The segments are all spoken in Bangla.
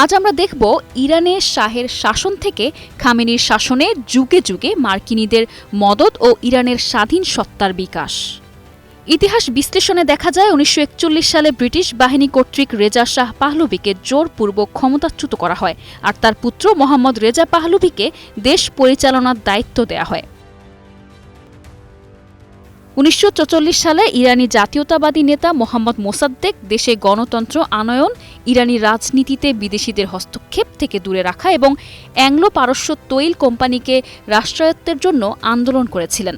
আজ আমরা দেখব ইরানে শাহের শাসন থেকে খামেনির শাসনে যুগে যুগে মার্কিনীদের মদদ ও ইরানের স্বাধীন সত্তার বিকাশ। ইতিহাস বিশ্লেষণে দেখা যায় ১৯৪১ সালে ব্রিটিশ বাহিনী কর্তৃক রেজা শাহ পাহলভীকে জোরপূর্বক ক্ষমতাচ্যুত করা হয় আর তার পুত্র মোহাম্মদ রেজা পাহলভীকে দেশ পরিচালনার দায়িত্ব দেয়া হয়। ১৯৪৪ সালে ইরানি জাতীয়তাবাদী নেতা মোহাম্মদ মোসাদ্দেক দেশে গণতন্ত্র আনয়ন, ইরানি রাজনীতিতে বিদেশিদের হস্তক্ষেপ থেকে দূরে রাখা এবং অ্যাংলো পারস্য তৈল কোম্পানিকে রাষ্ট্রায়ত্তের জন্য আন্দোলন করেছিলেন।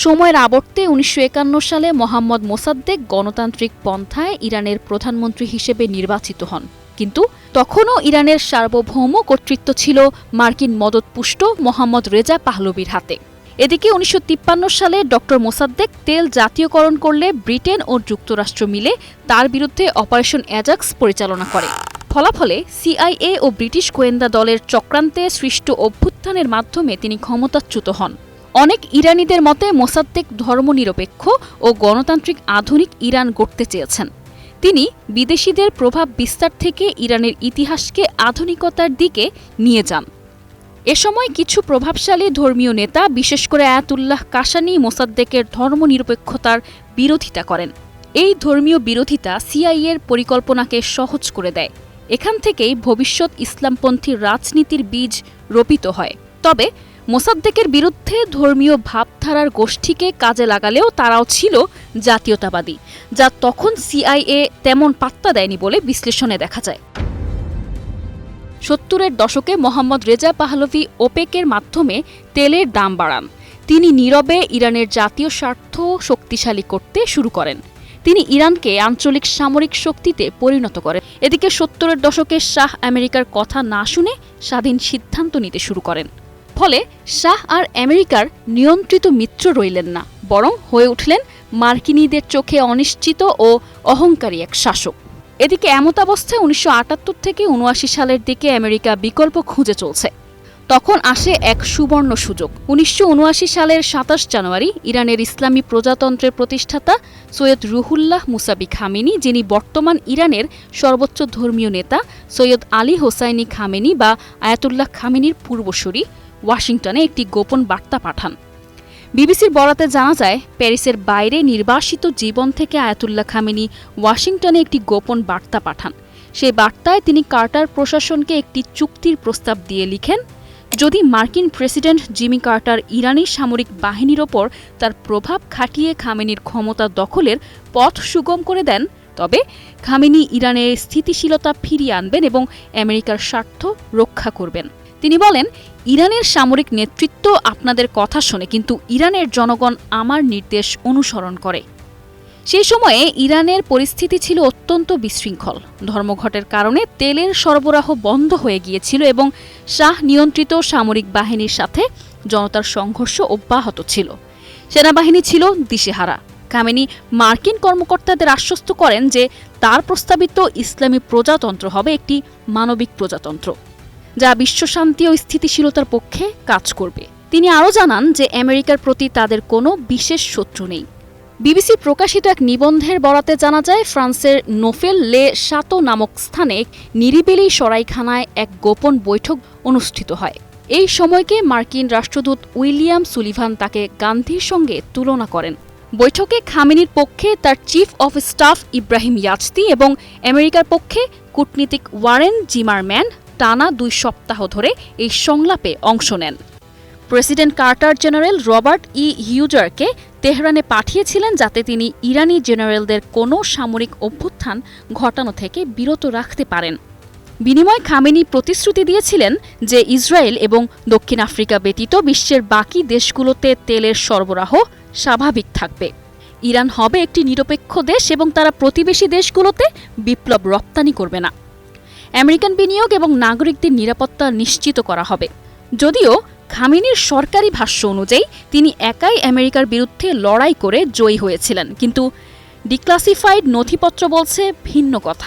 সময়ের আবর্তে ১৯৫১ সালে মোহাম্মদ মোসাদ্দেক গণতান্ত্রিক পন্থায় ইরানের প্রধানমন্ত্রী হিসেবে নির্বাচিত হন, কিন্তু তখনও ইরানের সার্বভৌম কর্তৃত্ব ছিল মার্কিন মদতপুষ্ট মোহাম্মদ রেজা পাহলভীর হাতে। এদিকে ১৯৫৩ সালে ড মোসাদ্দেক তেল জাতীয়করণ করলে ব্রিটেন ও যুক্তরাষ্ট্র মিলে তার বিরুদ্ধে অপারেশন অ্যাজাক্স পরিচালনা করে। ফলাফলে সিআইএ ও ব্রিটিশ গোয়েন্দা দলের চক্রান্তে সৃষ্ট অভ্যুত্থানের মাধ্যমে তিনি ক্ষমতাচ্যুত হন। অনেক ইরানিদের মতে মোসাদ্দেক ধর্মনিরপেক্ষ ও গণতান্ত্রিক আধুনিক ইরান গড়তে চেয়েছেন। তিনি বিদেশিদের প্রভাব বিস্তার থেকে ইরানের ইতিহাসকে আধুনিকতার দিকে নিয়ে যান। এ সময় কিছু প্রভাবশালী ধর্মীয় নেতা, বিশেষ করে আয়াতুল্লাহ কাশানি, মোসাদ্দেকের ধর্মনিরপেক্ষতার বিরোধিতা করেন। এই ধর্মীয় বিরোধিতা সিআইএর পরিকল্পনাকে সহজ করে দেয়। এখান থেকেই ভবিষ্যৎ ইসলামপন্থী রাজনীতির বীজ রোপিত হয়। তবে মোসাদ্দেকের বিরুদ্ধে ধর্মীয় ভাবধারার গোষ্ঠীকে কাজে লাগালেও তারাও ছিল জাতীয়তাবাদী, যা তখন সিআইএ তেমন পাত্তা দেয়নি বলে বিশ্লেষণে দেখা যায়। ৭০-এর দশকে মোহাম্মদ রেজা পাহলভী ওপেকের মাধ্যমে তেলের দাম বাড়ান। তিনি নীরবে ইরানের জাতীয় স্বার্থ শক্তিশালী করতে শুরু করেন। তিনি ইরানকে আঞ্চলিক সামরিক শক্তিতে পরিণত করেন। এদিকে ৭০-এর দশকে শাহ আমেরিকার কথা না শুনে স্বাধীন সিদ্ধান্ত নিতে শুরু করেন। ফলে শাহ আর আমেরিকার নিয়ন্ত্রিত মিত্র রইলেন না, বরং হয়ে উঠলেন মার্কিনীদের চোখে অনিশ্চিত ও অহংকারী এক শাসক। এদিকে এমতাবস্থায় ১৯৭৮ থেকে ১৯৭৯ সালের দিকে আমেরিকা বিকল্প খুঁজে চলছে। তখন আসে এক সুবর্ণ সুযোগ। ১৯৭৯ সালের ২৭ জানুয়ারি ইরানের ইসলামী প্রজাতন্ত্রের প্রতিষ্ঠাতা সৈয়দ রুহুল্লাহ মুসাবি খামেনি, যিনি বর্তমান ইরানের সর্বোচ্চ ধর্মীয় নেতা সৈয়দ আলী হোসাইনি খামেনি বা আয়াতুল্লাহ খামেনির পূর্বসূরি, ওয়াশিংটনে একটি গোপন বার্তা পাঠান। বিবিসির বরাতে জানা যায়, প্যারিসের বাইরে নির্বাসিত জীবন থেকে আয়াতুল্লাহ খামেনি ওয়াশিংটনে একটি গোপন বার্তা পাঠান। সেই বার্তায় তিনি কার্টার প্রশাসনকে একটি চুক্তির প্রস্তাব দিয়ে লিখেন, যদি মার্কিন প্রেসিডেন্ট জিমি কার্টার ইরানি সামরিক বাহিনীর ওপর তার প্রভাব খাটিয়ে খামেনির ক্ষমতা দখলের পথ সুগম করে দেন, তবে খামেনি ইরানের স্থিতিশীলতা ফিরিয়ে আনবেন এবং আমেরিকার স্বার্থ রক্ষা করবেন। তিনি বলেন, ইরানের সামরিক নেতৃত্ব আপনাদের কথা শোনে, কিন্তু ইরানের জনগণ আমার নির্দেশ অনুসরণ করে। সেই সময়ে ইরানের পরিস্থিতি ছিল অত্যন্ত বিশৃঙ্খল। ধর্মঘটের কারণে তেলের সরবরাহ বন্ধ হয়ে গিয়েছিল এবং শাহ নিয়ন্ত্রিত সামরিক বাহিনীর সাথে জনতার সংঘর্ষ অব্যাহত ছিল। সেনাবাহিনী ছিল দিশেহারা। খামেনি মার্কিন কর্মকর্তাদের আশ্বস্ত করেন যে তার প্রস্তাবিত ইসলামী প্রজাতন্ত্র হবে একটি মানবিক প্রজাতন্ত্র, যা বিশ্বশান্তি ও স্থিতিশীলতার পক্ষে কাজ করবে। তিনি আরও জানান যে আমেরিকার প্রতি তাদের কোনো বিশেষ শত্রু নেই। বিবিসি প্রকাশিত এক নিবন্ধের বরাতে জানা যায়, ফ্রান্সের নোফেল লে শাতো নামক স্থানে নিরিবিলি সরাইখানায় এক গোপন বৈঠক অনুষ্ঠিত হয়। এই সময়কে মার্কিন রাষ্ট্রদূত উইলিয়াম সুলিভান তাকে গান্ধীর সঙ্গে তুলনা করেন। বৈঠকে খামেনির পক্ষে তার chief of staff Ibrahim Yezdi এবং আমেরিকার পক্ষে কূটনীতিক ওয়ারেন জিমারম্যান টানা ২ সপ্তাহ ধরে এই সংলাপে অংশ নেন। প্রেসিডেন্ট কার্টার জেনারেল রবার্ট হিউজারকে তেহরানে পাঠিয়েছিলেন যাতে তিনি ইরানি জেনারেলদের কোনো সামরিক অভ্যুত্থান ঘটানো থেকে বিরত রাখতে পারেন। বিনিময়ে খামেনি প্রতিশ্রুতি দিয়েছিলেন যে ইসরায়েল এবং দক্ষিণ আফ্রিকা ব্যতীত বিশ্বের বাকি দেশগুলোতে তেলের সরবরাহ স্বাভাবিক থাকবে। ইরান হবে একটি নিরপেক্ষ দেশ এবং তারা প্রতিবেশী দেশগুলোতে বিপ্লব রপ্তানি করবে না। আমেরিকান বিনিয়োগ এবং নাগরিকদের নিরাপত্তা নিশ্চিত করা হবে। যদিও খামেনির সরকারি ভাষ্য অনুযায়ী তিনি একাই আমেরিকার বিরুদ্ধে লড়াই করে জয়ী হয়েছিলেন, কিন্তু ডিক্লাসিফাইড নথিপত্র বলছে ভিন্ন কথা।